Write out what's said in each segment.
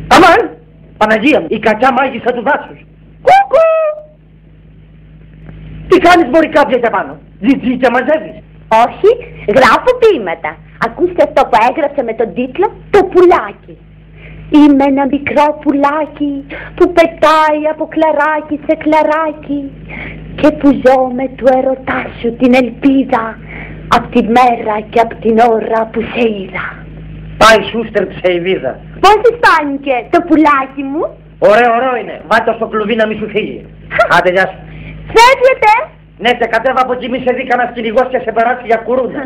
Αμάν! Παναγία μου, η κακιά μάγισσα του δάσους. Κουκου! Τι κάνεις μωρή κάποια για πάνω, τζιτζίτια μαζεύεις? Όχι, γράφω ποίηματα. Ακούστε αυτό που έγραψε με τον τίτλο «Το πουλάκι». Είμαι ένα μικρό πουλάκι που πετάει από κλαράκι σε κλαράκι και που ζω με του ερωτά σου την ελπίδα απ' τη μέρα και απ' την ώρα που σε είδα. Πάει σούστερ σε ειδίδα. Πώς φάνηκε το πουλάκι μου? Ωραίο είναι, βάλτε στο κλουβί να μη σου φύγει. Άντε γεια σου. Φεύγετε? Ναι, σε κατέβα από εκεί, μη σε δει κανένας κυνηγός και σε περάσει για κουρούνα.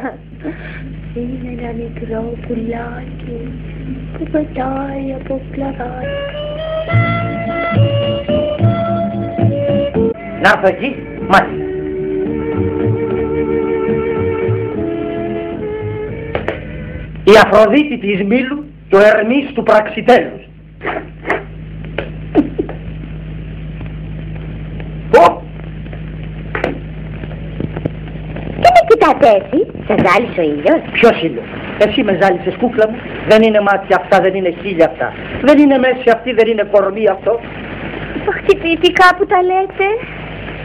Είναι ένα μικρό πουλάκι που πετάει από κλαράκι. Να έρθω εκεί, μάλιστα. Η Αφροδίτη της Μήλου και ο Ερμής του Πραξιτέλους. Τι με κοιτάτε έτσι, σε ζάλισε ο ήλιος? Ποιος ήλιος? Εσύ με ζάλισες κούκλα μου. Δεν είναι μάτια αυτά, δεν είναι χείλια αυτά. Δεν είναι μέση αυτή, δεν είναι κορμί αυτό. Χτυπήθηκα που τα λέτε.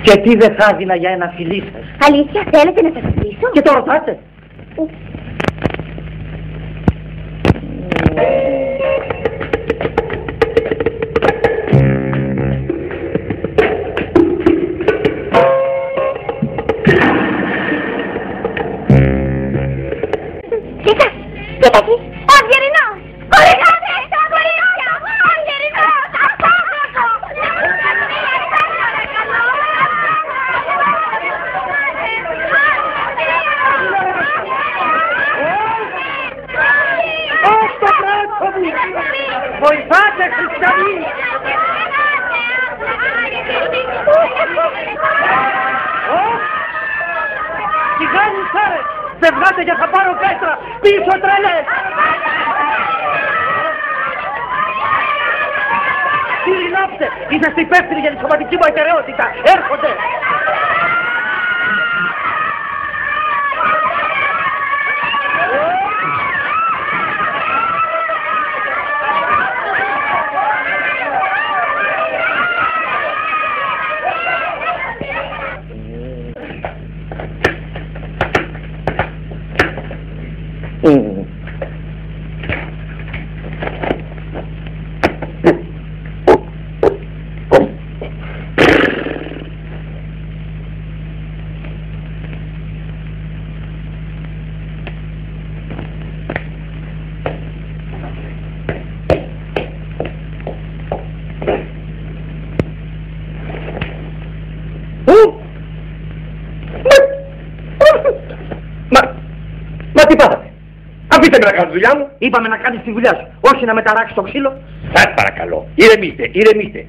Και τι δεν θα έδινα για ένα φιλί σας? Αλήθεια θέλετε να σας χτυπήσω? Και το ρωτάτε? Κοίτα εκεί, ο Αυγερινός! Κορυφάτε τα κορίτσια! Ο Αυγερινός! Ως το μπράτσο μου! Βοηθάτε, χριστιανοί! Τι κάνεις άρες! Δεν βγάτε για θα πάρω πέτρα! Πίσω τρελές! Ειρηνάψτε! Είσαστε υπεύθυνοι για τη σωματική μου ακεραιότητα! Έρχονται! Μα τι πάθατε? Αφήστε με να κάνω τη δουλειά μου. Είπαμε να κάνεις τη δουλειά σου, όχι να μεταράξεις το ξύλο. Σας παρακαλώ, ηρεμήστε.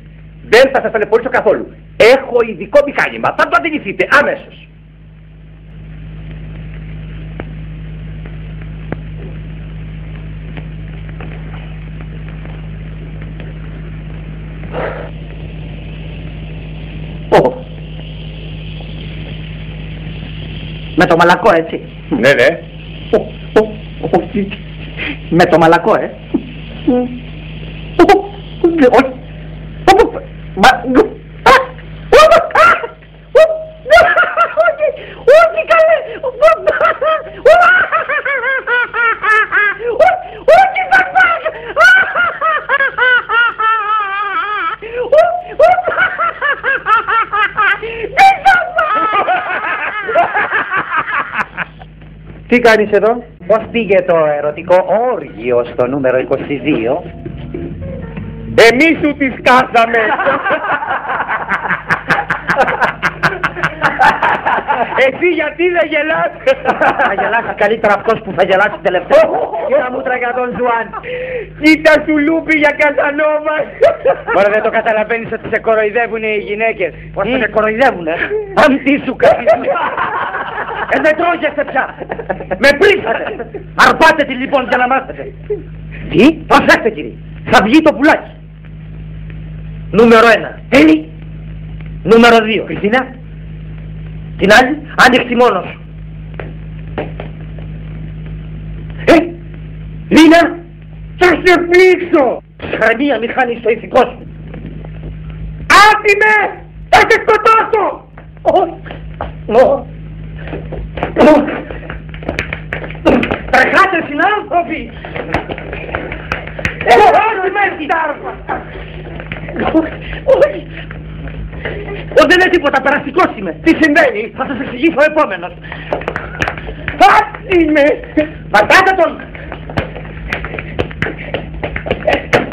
Δεν θα σας ταλαιπωρήσω καθόλου. Έχω ειδικό μηχάνημα, θα το αντιληφθείτε αμέσως. Με το μαλακό, έτσι? Ναι. Με το μαλακό, Όχι καλέ! Όχι παπά! Τι κάνεις εδώ? Πώς πήγε το ερωτικό όργιο στο νούμερο 22? Εμείς σου τις κάσαμε! Εσύ γιατί δεν γελάς? Θα γελάσει καλύτερα αυτός που θα γελάσει τελευταίο. Τα μούτρα για τον Ζουάν. Κοίτα σου λούπι για Καζανόβα. Μωρέ, δεν το καταλαβαίνεις ότι σε κοροϊδεύουν οι γυναίκες? Πώς σε κοροϊδεύουνε? Αν τι σου κάνεις? Δεν τρώγεσαι πια. Με πρίξατε. Αρπάτε τη λοιπόν για να μάθετε. Τι? Προσέξτε κύριε. Θα βγει το πουλάκι. Νούμερο 1. Έλλη. Νούμερο 2. Χριστίνα. Την άλλη, άνοιξε μόνος. Λίνα, Θα σε πνίξω! ψυχραιμία μη χάνεις το ηθικό σου. Άτιμε! Θα σε σκοτώσω! Τρεχάτε συνάνθρωποι! Δεν είναι τίποτα, περαστικός είμαι. Τι συμβαίνει, θα σας εξηγήσω ο επόμενος. Άτιμε! Πατάτε τον!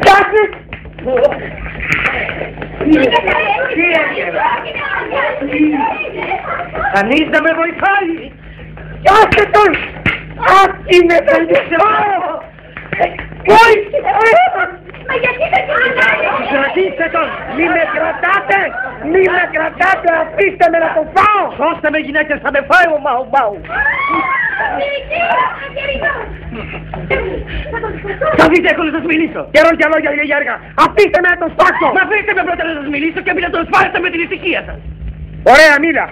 Κάτσε! Κανείς δεν με βοηθάει! Κάτσε τον! Άτιμε! Θα γυρίσω! Όχι! Μα γιατί δεν κοιτάει! Κρατήστε τον! Μη με κρατάτε! Μη με κρατάτε! Αφήστε με να τον φάω! Σώστε με γυναίκες, θα με φάει ο Μάου Μάου! Θα δείτε, έχω να σας μιλήσω! Καιρό για λόγια, λίγα έργα! Αφήστε με να τον σπάσω! Μα αφήστε με πρώτα να σας μιλήσω και μην να τον σπάσετε με την ησυχία σας! Ωραία, μίλα!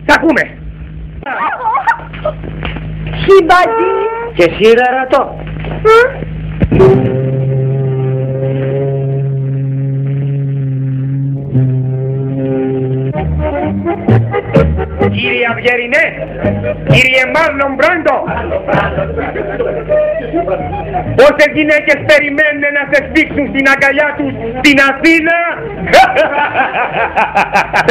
Θα ακούμε! Συμπαντή! Και εσύ ρε ρατώ! Κύριε Αυγερινέ! Κύριε Μάρλον Μπράντο! Πόσες γυναίκες περιμένουν να σε σφίξουν στην αγκαλιά τους στην Αθήνα? 5!